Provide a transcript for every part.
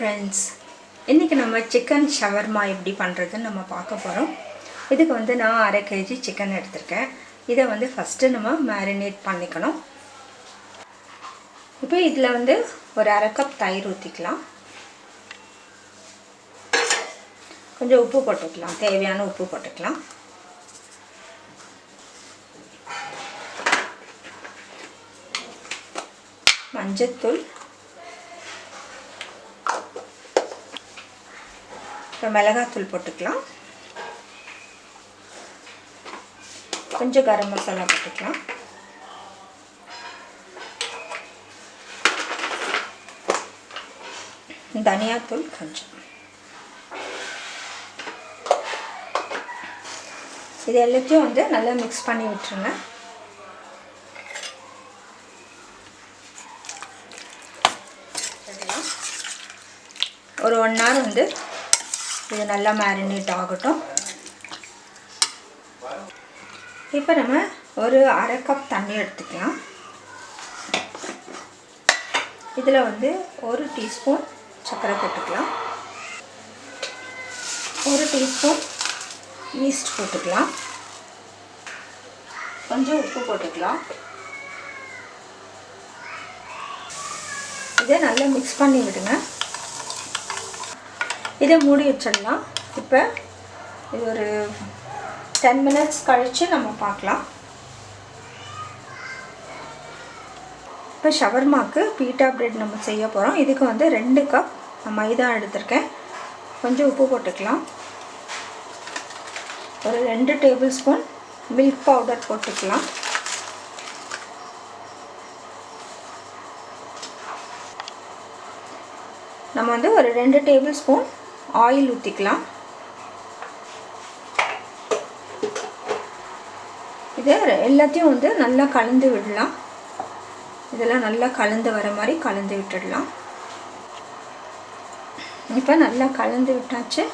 friends, இன்னைக்கு நம்ம chicken shawarma எப்படி பண்றதுன்னு நம்ம பார்க்க போறோம். இதுக்கு வந்து நான் 1/2 kg சிக்கன் எடுத்துர்க்கேன். இத வந்து ஃபர்ஸ்ட் நம்ம மேரினேட் பண்ணிக்கணும். இப்போ இதுல வந்து ஒரு 1/2 கப் தயிர் ஊத்திக்கலாம். கொஞ்சம் உப்பு போட்டுக்கலாம். தேவையான உப்பு போட்டுக்கலாம். மஞ்சள் மிளகாத்தூள் போட்டுக்கலாம். கொஞ்சம் கரம் மசாலா போட்டுக்கலாம். தனியாத்தூள் கொஞ்சம். இது எல்லாத்தையும் வந்து நல்லா மிக்ஸ் பண்ணி விட்டுருங்க. ஒரு 1 hour வந்து இது நல்லா மேரினேட் ஆகட்டும். இப்போ நம்ம ஒரு 1/2 கப் தண்ணி எடுத்துக்கலாம். இதில் வந்து 1 டீஸ்பூன் சர்க்கரை போட்டுக்கலாம். 1 டீஸ்பூன் ஈஸ்ட் போட்டுக்கலாம். கொஞ்சம் உப்பு போட்டுக்கலாம். இதை நல்லா மிக்ஸ் பண்ணி விடுங்க. இதை மூடி வச்சிடலாம். இப்போ இது ஒரு 10 minutes கழித்து நம்ம பார்க்கலாம். இப்போ ஷவர்மாக்கு பீட்டா பிரெட் நம்ம செய்ய போகிறோம். இதுக்கு வந்து 2 கப் மைதா எடுத்திருக்கேன். கொஞ்சம் உப்பு போட்டுக்கலாம். ஒரு 2 டேபிள் ஸ்பூன் மில்க் பவுடர் போட்டுக்கலாம். நம்ம வந்து ஒரு 2 டேபிள் ஸ்பூன் ஆயில் ஊற்றிக்கலாம். இதை எல்லாத்தையும் வந்து நல்லா கலந்து விடலாம். இதெல்லாம் நல்லா கலந்து வர மாதிரி கலந்து விட்டுடலாம். இப்போ நல்லா கலந்து விட்டாச்சு.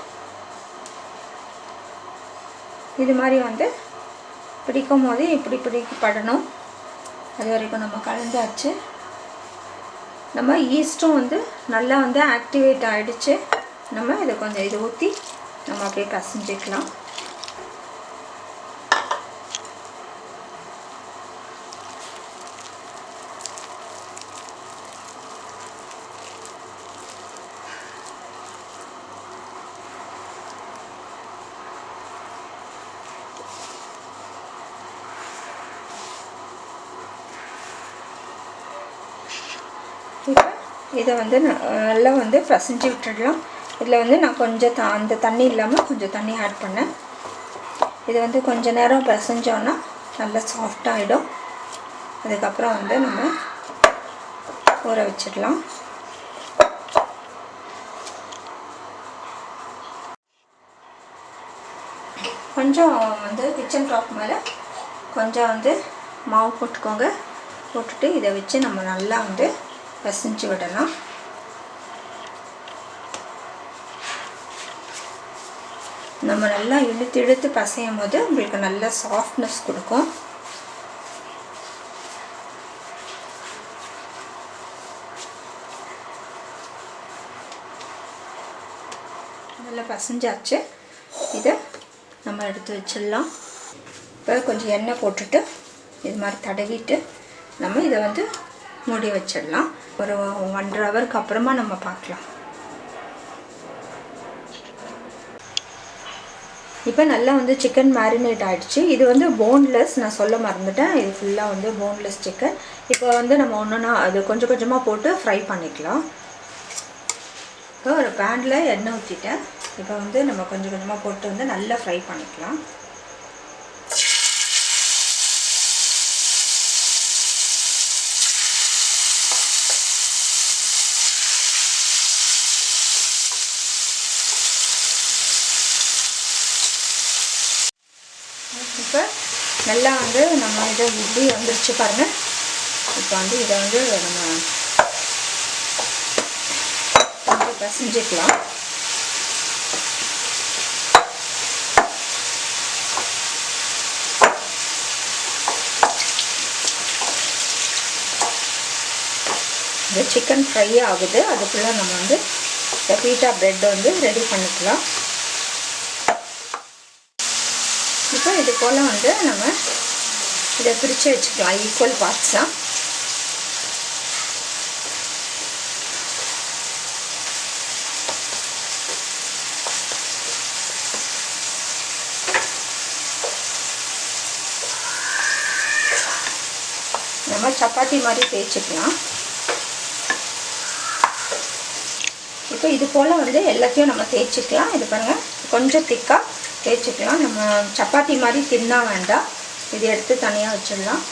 இது மாதிரி வந்து பிடிக்கும் போது இப்படி பிடிக்கப்படணும். அது வரைக்கும் நம்ம கலந்தாச்சு. நம்ம ஈஸ்ட்டும் வந்து நல்லா வந்து ஆக்டிவேட் ஆகிடுச்சு. நம்ம இதை கொஞ்சம் இது ஊற்றி நம்ம அப்படியே பசஞ்சிக்கலாம். இப்போ இதை வந்து நல்லா வந்து பசஞ்சு விட்டுடலாம். இதில் வந்து நான் கொஞ்சம் அந்த தண்ணி இல்லாமல் கொஞ்சம் தண்ணி ஆட் பண்ணேன். இது வந்து கொஞ்ச நேரம் பசஞ்சோன்னா நல்லா சாஃப்டாகிடும். அதுக்கப்புறம் வந்து நம்ம ஊற வச்சிடலாம். கொஞ்சம் வந்து கிச்சன் டாப் மேலே கொஞ்சம் வந்து மாவு போட்டுக்கோங்க. போட்டுட்டு இதை வச்சு நம்ம நல்லா வந்து பசஞ்சு விடலாம். நம்ம நல்லா இழுத்து பசையும் போது உங்களுக்கு நல்ல சாஃப்ட்னஸ் கொடுக்கும். நல்லா பசஞ்சாச்சு. இதை நம்ம எடுத்து வச்சிடலாம். இப்போ கொஞ்சம் எண்ணெய் போட்டுட்டு இது மாதிரி தடவிட்டு நம்ம இதை வந்து மூடி வச்சிடலாம். ஒரு 1.5 ஹவருக்கு அப்புறமா நம்ம பார்க்கலாம். இப்போ நல்லா வந்து சிக்கன் மேரினேட் ஆகிடுச்சு. இது வந்து போன்லெஸ், நான் சொல்ல மறந்துட்டேன். இது ஃபுல்லாக வந்து போன்லெஸ் சிக்கன். இப்போ வந்து நம்ம ஒன்றுனா அது கொஞ்சம் கொஞ்சமாக போட்டு ஃப்ரை பண்ணிக்கலாம். இப்போ ஒரு பேனில் எண்ணெய் ஊற்றிட்டேன். இப்போ வந்து நம்ம கொஞ்சம் கொஞ்சமாக போட்டு வந்து நல்லா ஃப்ரை பண்ணிக்கலாம். இப்போ நல்லா வந்து நம்ம இதை இப்படி வந்துருச்சு பாருங்கள். இப்போ வந்து இதை வந்து நம்ம கொஞ்சம் பசஞ்சிக்கலாம். இந்த சிக்கன் ஃப்ரை ஆகுது. அதுக்குள்ளே நம்ம வந்து இந்த பீட்டா பிரெட் வந்து ரெடி பண்ணிக்கலாம். இப்போ இது போல் வந்து நம்ம இதை பிரித்து வச்சுக்கலாம் ஈக்குவல் பார்ட்ஸாக. நம்ம சப்பாத்தி மாதிரி தேய்ச்சிக்கலாம். இப்போ இது போல் வந்து எல்லாத்தையும் நம்ம தேய்ச்சிக்கலாம். இது பாருங்கள், கொஞ்சம் திக்காக தேய்ச்சிக்கலாம். நம்ம சப்பாத்தி மாதிரி தின்னா வேண்டாம். இது எடுத்து தனியாக வச்சிடலாம்.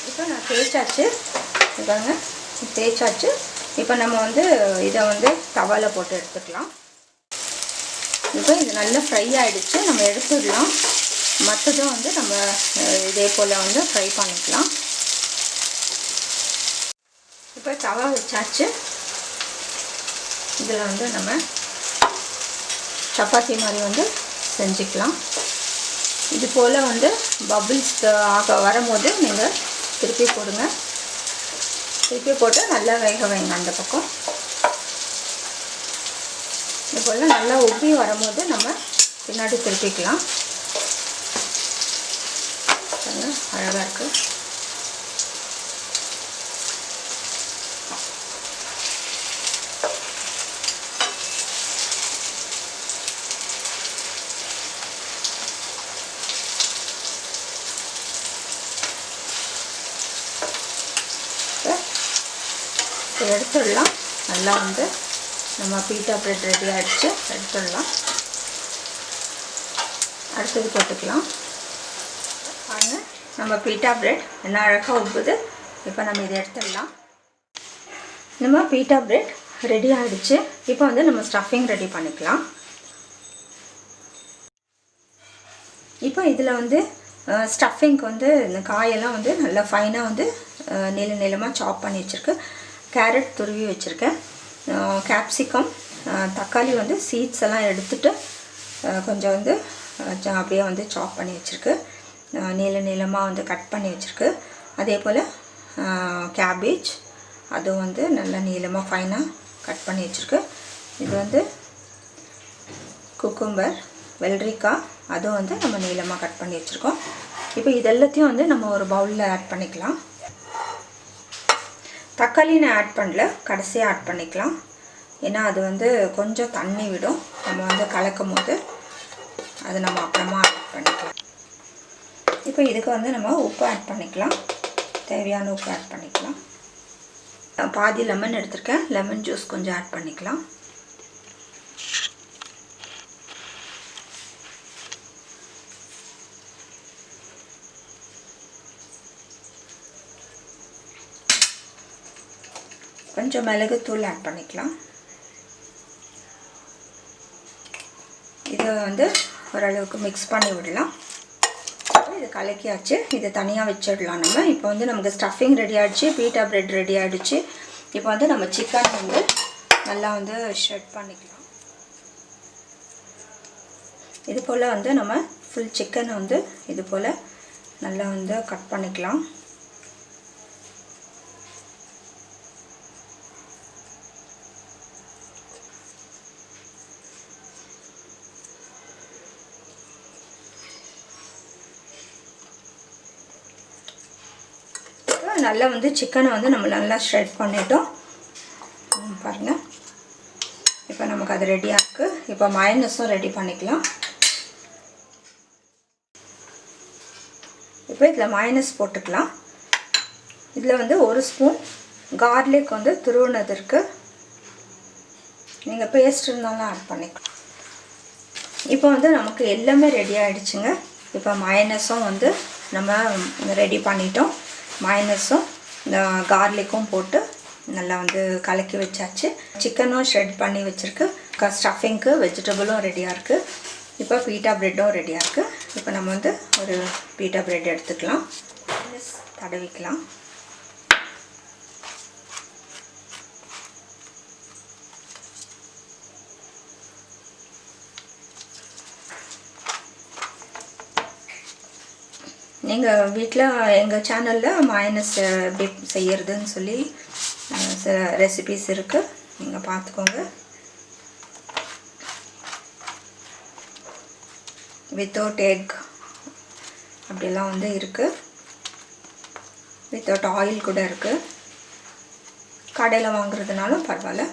இப்போ நான் தேய்ச்சாச்சு. இது பாருங்கள், தேய்ச்சாச்சு. இப்போ நம்ம வந்து இதை வந்து தவாவில் போட்டு எடுத்துக்கலாம். இப்போ இது நல்லா ஃப்ரை ஆகிடுச்சு. நம்ம எடுத்துடலாம். மற்றதும் வந்து நம்ம இதே போல் வந்து ஃப்ரை பண்ணிக்கலாம். இப்போ தவா வச்சாச்சு. இதில் வந்து நம்ம சப்பாத்தி மாதிரி வந்து செஞ்சுக்கலாம். இது போல் வந்து பபிள்ஸ் ஆக வரும்போது நீங்கள் திருப்பி போடுங்க. திருப்பி போட்டு நல்லா வேக வைங்க அந்த பக்கம். இது போல் நல்லா உப்பி வரும்போது நம்ம பின்னாடி திருப்பிக்கலாம். அழகாக இருக்குது. எடுத்துடலாம். நல்லா வந்து நம்ம பீட்டா பிரெட் ரெடி ஆகிடுச்சு. எடுத்துடலாம். அடுத்தது போட்டுக்கலாம். பாருங்கள், நம்ம பீட்டா பிரெட் என்ன அழகாக உப்புது. இப்போ நம்ம இதை எடுத்துடலாம். நம்ம பீட்டா பிரெட் ரெடி ஆகிடுச்சு. இப்போ வந்து நம்ம ஸ்டஃபிங் ரெடி பண்ணிக்கலாம். இப்போ இதில் வந்து ஸ்டஃபிங்க்கு வந்து இந்த காயெல்லாம் வந்து நல்லா ஃபைனாக வந்து நீளமாக சாப் பண்ணி வச்சுருக்கு. கேரட் துருவி வச்சுருக்கேன். கேப்சிகம், தக்காளி வந்து சீட்ஸ் எல்லாம் எடுத்துகிட்டு கொஞ்சம் வந்து அப்படியே வந்து சாப் பண்ணி வச்சுருக்கு. நீளமாக வந்து கட் பண்ணி வச்சுருக்கு. அதே போல் கேபேஜ், அதுவும் வந்து நல்லா நீளமாக ஃபைனாக கட் பண்ணி வச்சுருக்கு. இது வந்து குக்கும்பர், வெள்ளரிக்காய், அதுவும் வந்து நம்ம நீளமாக கட் பண்ணி வச்சுருக்கோம். இப்போ இது எல்லாத்தையும் வந்து நம்ம ஒரு பவுலில் ஆட் பண்ணிக்கலாம். தக்காளி நான் ஆட் பண்ணல, கடைசியாக ஆட் பண்ணிக்கலாம். ஏன்னா அது வந்து கொஞ்சம் தண்ணி விடும். நம்ம வந்து கலக்கும் போது அது நம்ம அப்புறமா ஆட் பண்ணிக்கலாம். இப்போ இதுக்கு வந்து நம்ம உப்பு ஆட் பண்ணிக்கலாம். தேவையான உப்பு ஆட் பண்ணிக்கலாம். பாதி லெமன் எடுத்திருக்கேன். லெமன் ஜூஸ் கொஞ்சம் ஆட் பண்ணிக்கலாம். கொஞ்சம் மிளகுத்தூள் ஆட் பண்ணிக்கலாம். இதை வந்து ஓரளவுக்கு மிக்ஸ் பண்ணி விடலாம். இது கலக்கியாச்சு. இதை தனியாக வச்சிடலாம் நம்ம. இப்போ வந்து நமக்கு ஸ்டஃபிங் ரெடி ஆகிடுச்சு. பீட்டா பிரெட் ரெடி ஆகிடுச்சு. இப்போ வந்து நம்ம சிக்கன் வந்து நல்லா வந்து ஷ்ரெட் பண்ணிக்கலாம். இது போல் வந்து நம்ம ஃபுல் சிக்கனை வந்து இது போல் நல்லா வந்து கட் பண்ணிக்கலாம். நல்லா வந்து சிக்கனை வந்து நம்ம நல்லா ஷ்ரெட் பண்ணிட்டோம். பாருங்கள், இப்போ நமக்கு அது ரெடியாக இருக்குது. இப்போ மயோனஸும் ரெடி பண்ணிக்கலாம். இப்போ இதில் மயோனஸ் போட்டுக்கலாம். இதில் வந்து ஒரு ஸ்பூன் கார்லிக் வந்து துருவினது இருக்குது. நீங்கள் பேஸ்ட் இருந்தாலும் ஆட் பண்ணிக்கலாம். இப்போ வந்து நமக்கு எல்லாமே ரெடி ஆகிடுச்சுங்க. இப்போ மயோனஸும் வந்து நம்ம ரெடி பண்ணிட்டோம். மயோனஸும் இந்த கார்லிக்கும் போட்டு நல்லா வந்து கலக்கி வச்சாச்சு. சிக்கனும் ஷ்ரெட் பண்ணி வச்சுருக்கு. ஸ்டஃபிங்க்கு வெஜிடபிளும் ரெடியாக இருக்குது. இப்போ பீட்டா பிரெட்டும் ரெடியாக இருக்குது. இப்போ நம்ம வந்து ஒரு பீட்டா பிரெட் எடுத்துக்கலாம். தடவிக்கலாம். நீங்கள் வீட்டில் எங்கள் சேனலில் மயோனஸ் எப்படி செய்கிறதுன்னு சொல்லி சில ரெசிபீஸ் இருக்குது. நீங்கள் பார்த்துக்கோங்க. வித்தவுட் எக் அப்படிலாம் வந்து இருக்குது. வித்தவுட் ஆயில் கூட இருக்குது. கடையில் வாங்குறதுனாலும் பரவாயில்ல.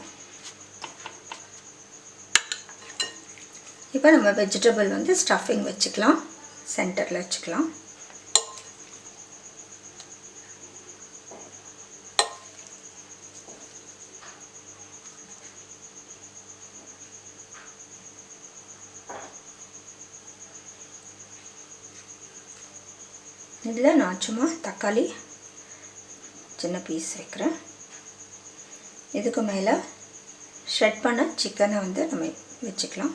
இப்போ நம்ம வெஜிடபிள் வந்து ஸ்டஃபிங் வச்சுக்கலாம். சென்டரில் வச்சுக்கலாம். இதில் நான் சும்மா தக்காளி சின்ன பீஸ் வைக்கிறேன். இதுக்கு மேலே ஷ்ரெட் பண்ண சிக்கனை வந்து நம்ம வச்சுக்கலாம்.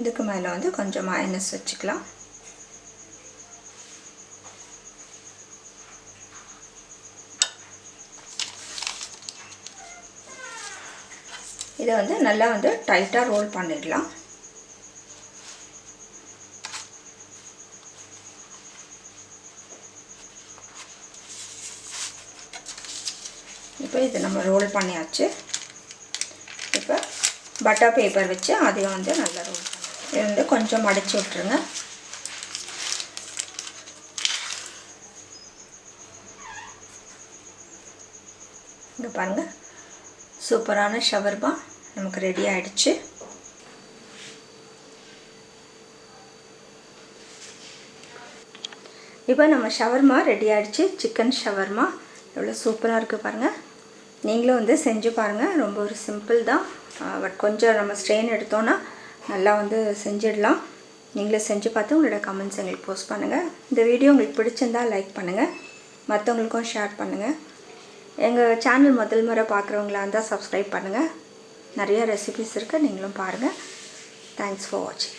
இதுக்கு மேலே வந்து கொஞ்சம் மயோனைஸ் வச்சுக்கலாம். இதை வந்து நல்லா வந்து டைட்டாக ரோல் பண்ணிடலாம். இப்போ இது நம்ம ரோல் பண்ணியாச்சு. இப்போ பட்டர் பேப்பர் வச்சு அதையும் வந்து நல்லா ரோல் பண்ணி இது வந்து கொஞ்சம் மடிச்சு விட்டுருங்க. இங்கே பாருங்கள், சூப்பரான ஷவர்மா நமக்கு ரெடி ஆகிடுச்சு. இப்போ நம்ம ஷவர்மா ரெடி ஆகிடுச்சு. சிக்கன் ஷவர்மா எவ்வளோ சூப்பராக இருக்குது பாருங்கள். நீங்களும் வந்து செஞ்சு பாருங்கள். ரொம்ப ஒரு சிம்பிள் தான். பட் கொஞ்சம் நம்ம ஸ்ட்ரெயின் எடுத்தோன்னா நல்லா வந்து செஞ்சிடலாம். நீங்களே செஞ்சு பார்த்து உங்களோட கமெண்ட்ஸ் எங்களுக்கு போஸ்ட் பண்ணுங்கள். இந்த வீடியோ உங்களுக்கு பிடிச்சிருந்தால் லைக் பண்ணுங்கள். மற்றவங்களுக்கும் ஷேர் பண்ணுங்கள். எங்கள் சேனல் முதல் முறை பார்க்குறவங்களா இருந்தால் சப்ஸ்கிரைப் பண்ணுங்கள். நிறைய ரெசிபிஸ் இருக்குது, நீங்களும் பாருங்கள். தேங்க்ஸ் ஃபார் வாட்சிங்.